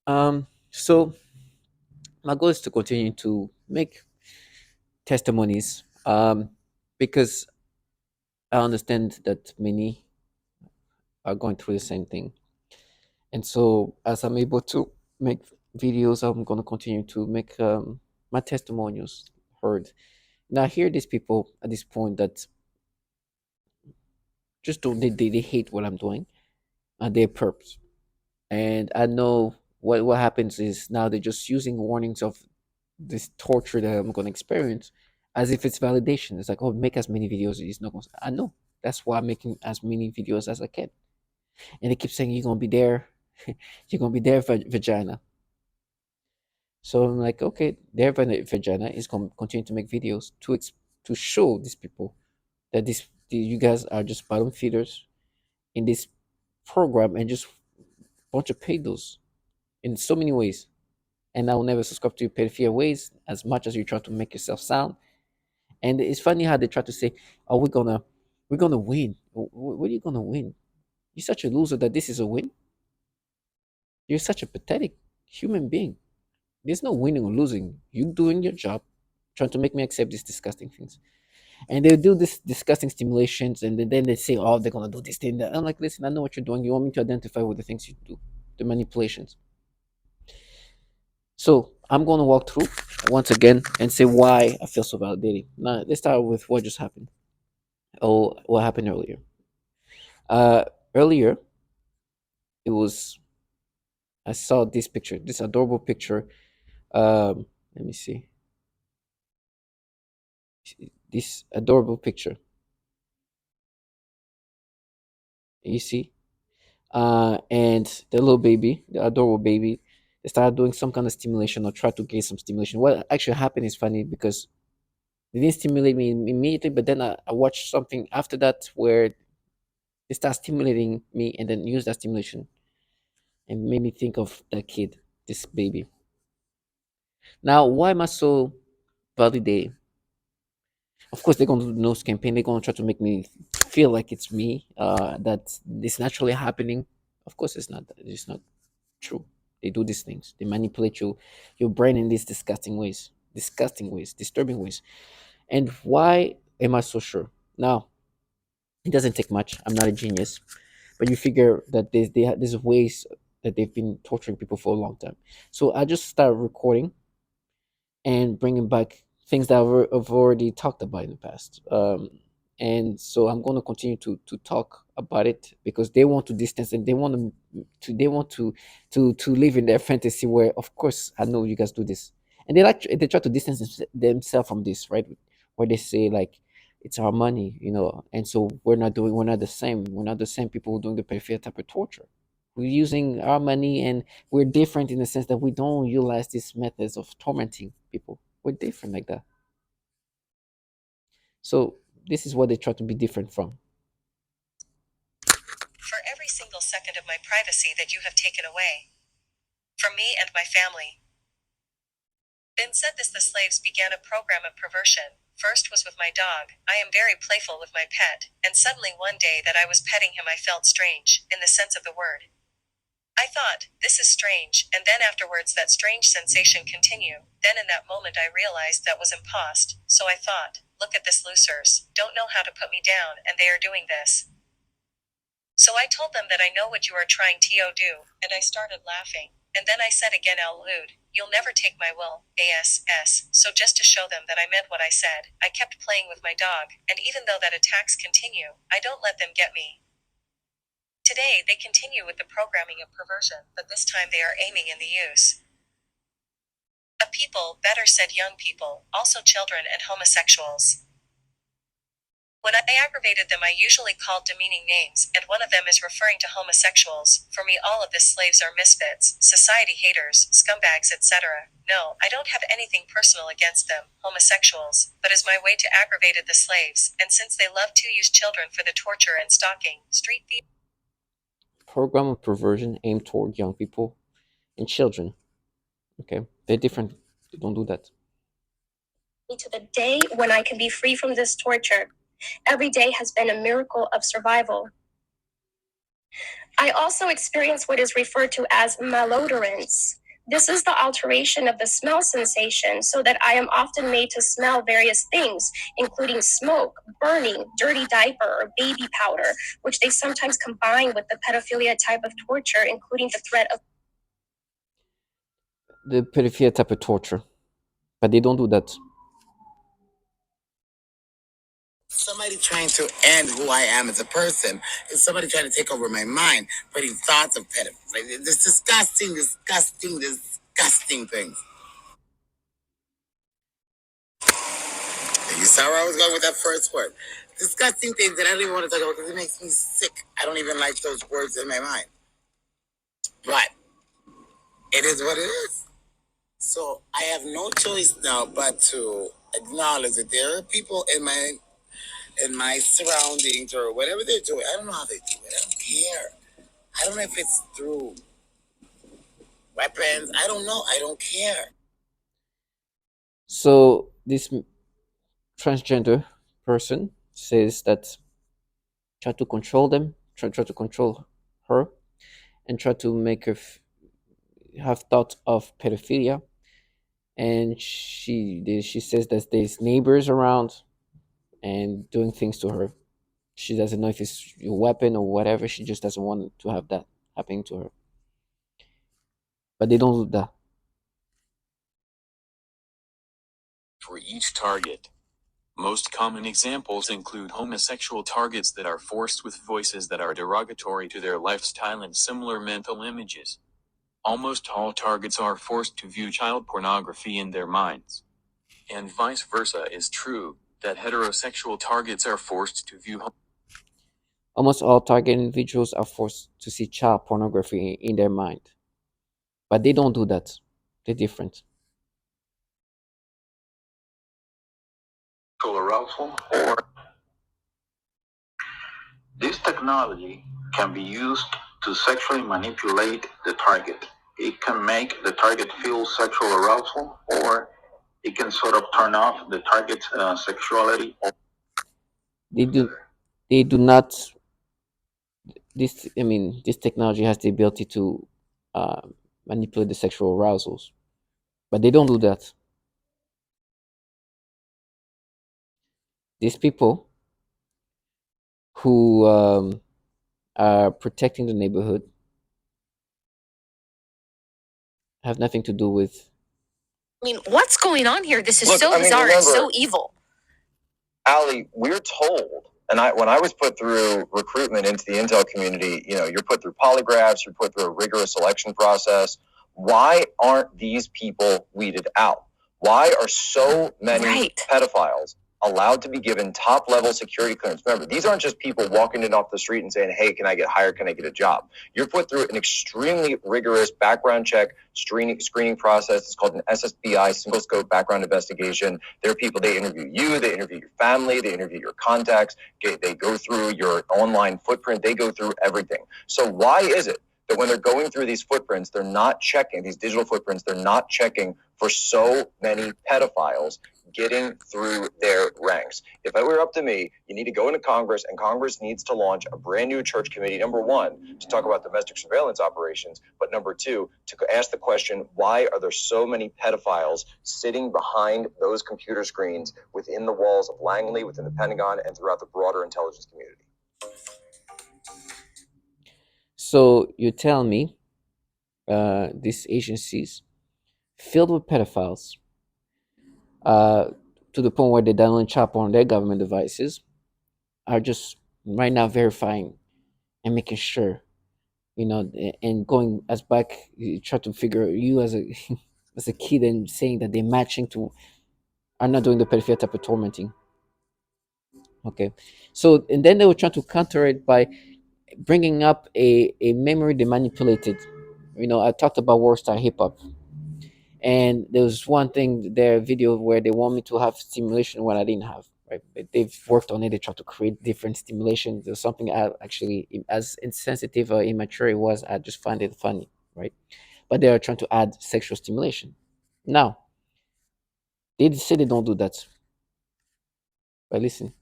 So my goal is to continue to make testimonies, because I understand that many are going through the same thing. And so, as I'm able to make videos, I'm going to continue to make my testimonials heard. Now, I hear these people at this point that just don't, they hate what I'm doing and their purpose. And I know what happens is now they're just using warnings of this torture that I'm going to experience as if it's validation. It's like, oh, make as many videos. It's not going to, I know. That's why I'm making as many videos as I can. And they keep saying, you're going to be there. You're going to be there, vagina. So I'm like, okay, their vagina is going to continue to make videos to show these people that you guys are just bottom feeders in this program and just bunch of pedos in so many ways. And I will never subscribe to your pedophile ways as much as you try to make yourself sound. And it's funny how they try to say, "Oh, we're gonna win." What are you gonna win? You're such a loser that this is a win. You're such a pathetic human being. There's no winning or losing. You doing your job, trying to make me accept these disgusting things. And they do this disgusting stimulations, and then they say, "Oh, they're gonna do this thing." That I'm like, listen, I know what you're doing. You want me to identify with the things you do, the manipulations. So I'm gonna walk through once again and say why I feel so validated. Now let's start with what just happened. Oh, what happened earlier? Uh, Earlier it was I saw this picture, this adorable picture. Let me see this adorable picture. You see, and the little baby, the adorable baby, they started doing some kind of stimulation or try to get some stimulation. What actually happened is funny because they didn't stimulate me immediately, but then I watched something after that where they start stimulating me and then use that stimulation and made me think of that kid, this baby. Now, why am I so validated? Of course, they're going to do nose campaign. They're going to try to make me feel like it's me, that it's naturally happening. Of course, it's not. It's not true. They do these things. They manipulate your brain in these disgusting ways, disturbing ways. And why am I so sure? Now, it doesn't take much. I'm not a genius, but you figure that there's ways that they've been torturing people for a long time. So I just started recording and bringing back things that I've already talked about in the past. And so I'm going to continue to talk about it because they want to distance and they want to live in their fantasy where, of course, I know you guys do this, and they try to distance themselves from this, right? Where they say like it's our money, and so we're not the same. We're not the same people doing the peripheral type of torture. We're using our money and we're different in the sense that we don't utilize these methods of tormenting people. We're different like that. So this is what they try to be different from. For every single second of my privacy that you have taken away from me and my family. Then said this, the slaves began a program of perversion. First was with my dog. I am very playful with my pet, and suddenly one day that I was petting him I felt strange, in the sense of the word. I thought, this is strange, and then afterwards that strange sensation continue. Then in that moment I realized that was impost, so I thought, look at this losers, don't know how to put me down, and they are doing this. So I told them that I know what you are trying to do, and I started laughing. And then I said again out loud, you'll never take my will, ASS. So just to show them that I meant what I said, I kept playing with my dog, and even though that attacks continue, I don't let them get me. Today, they continue with the programming of perversion, but this time they are aiming in the use of people, better said young people, also children and homosexuals. When I aggravated them, I usually called demeaning names, and one of them is referring to homosexuals. For me, all of the slaves are misfits, society haters, scumbags, etc. No, I don't have anything personal against them, homosexuals, but as my way to aggravate the slaves, and since they love to use children for the torture and stalking, street thieves. Program of perversion aimed toward young people and children. Okay, they're different. They don't do that. To the day when I can be free from this torture. Every day has been a miracle of survival. I also experience what is referred to as malodorance. This is the alteration of the smell sensation so that I am often made to smell various things, including smoke, burning, dirty diaper, or baby powder, which they sometimes combine with the pedophilia type of torture, including the threat of The pedophilia type of torture, but they don't do that. somebody trying to end who I am as a person. It's somebody trying to take over my mind, putting thoughts of pedophilia. Like, this disgusting things. You saw where I was going with that first word. Disgusting things that I don't even want to talk about because it makes me sick. I don't even like those words in my mind. But it is what it is. So I have no choice now but to acknowledge that there are people in my surroundings or whatever they're doing. I don't know how they do it. I don't care. I don't know if it's through weapons. I don't know. I don't care. So this transgender person says that try to control them, try to control her, and try to make her have thoughts of pedophilia. And she says that there's neighbors around and doing things to her. She doesn't know if it's a weapon or whatever. She just doesn't want to have that happening to her. But they don't do that. For each target. Most common examples include homosexual targets that are forced with voices that are derogatory to their lifestyle and similar mental images. Almost all targets are forced to view child pornography in their minds. And vice versa is true, that heterosexual targets are forced to view Almost all target individuals are forced to see child pornography in their mind. But they don't do that. They're different. arousal, or this technology can be used to sexually manipulate the target. It can make the target feel sexual arousal, or it can sort of turn off the target's sexuality. They do they do not this technology has the ability to uh, manipulate the sexual arousals, but they don't do that. These people who are protecting the neighborhood have nothing to do with. I mean, what's going on here? This is Look, so bizarre and so evil. Ali, we're told, and when I was put through recruitment into the Intel community, you're put through polygraphs, you're put through a rigorous selection process. Why aren't these people weeded out? Why are so many pedophiles allowed to be given top level security clearance? Remember, these aren't just people walking in off the street and saying, hey, can I get hired? Can I get a job? You're put through an extremely rigorous background check screening process. It's called an SSBI, single scope background investigation. There are people, they interview you, they interview your family, they interview your contacts, they go through your online footprint, they go through everything. So why is it that when they're going through these footprints, they're not checking, these digital footprints, they're not checking for so many pedophiles getting through their ranks? If it were up to me, you need to go into Congress, and Congress needs to launch a brand new church committee, number one, to talk about domestic surveillance operations, but number two, to ask the question, why are there so many pedophiles sitting behind those computer screens within the walls of Langley, within the Pentagon, and throughout the broader intelligence community? So you tell me these agencies filled with pedophiles uh, to the point where they download chop on their government devices are just right now verifying and making sure, and going as back, you try to figure you as a as a kid and saying that they're matching to are not doing the pedophilia type of tormenting. Okay, so and then they were trying to counter it by bringing up a memory they manipulated. I talked about Warstar Hip Hop, and there was one thing their video where they want me to have stimulation when I didn't have. Right, but they've worked on it. They try to create different stimulation. There's something I actually, as insensitive or immature it was, I just find it funny, right? But they are trying to add sexual stimulation. Now they say they don't do that. But listen.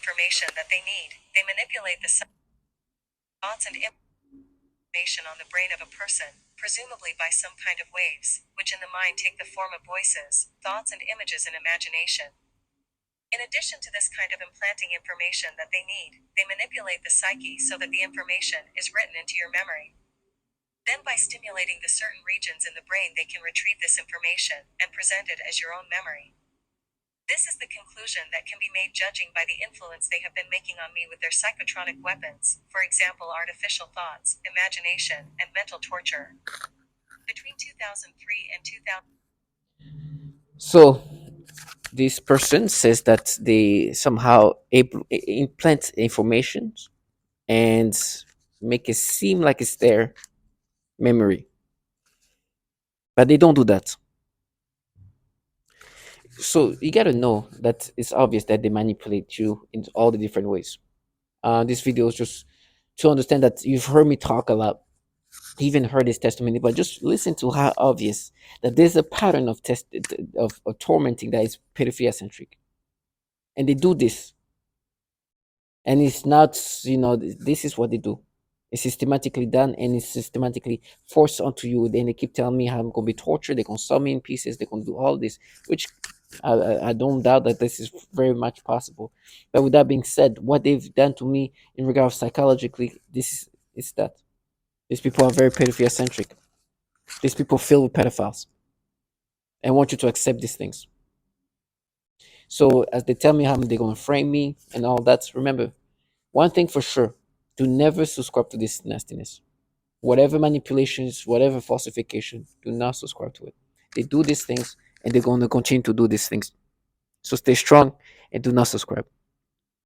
information that they need. They manipulate the thoughts and information on the brain of a person, presumably by some kind of waves, which in the mind take the form of voices, thoughts, and images in imagination. In addition to this kind of implanting information that they need, they manipulate the psyche so that the information is written into your memory. Then, by stimulating the certain regions in the brain, they can retrieve this information and present it as your own memory. This is the conclusion that can be made judging by the influence they have been making on me with their psychotronic weapons, for example, artificial thoughts, imagination, and mental torture. Between 2003 and 2000. So this person says that they somehow implant information and make it seem like it's their memory, but they don't do that. So you got to know that it's obvious that they manipulate you in all the different ways. This video is just to understand that you've heard me talk a lot, even heard his testimony, but just listen to how obvious that there's a pattern of of tormenting that is pedophilia centric, and they do this, and it's not, this is what they do. It's systematically done, and it's systematically forced onto you. Then they keep telling me how I'm gonna be tortured. They're gonna saw me in pieces. They're gonna do all this, which I don't doubt that this is very much possible. But with that being said, what they've done to me in regards psychologically, is that these people are very pedophilia centric. These people filled with pedophiles and want you to accept these things. So as they tell me how they're gonna frame me and all that, remember one thing for sure: do never subscribe to this nastiness. Whatever manipulations, whatever falsification, do not subscribe to it. They do these things and they're going to continue to do these things. So stay strong and do not subscribe.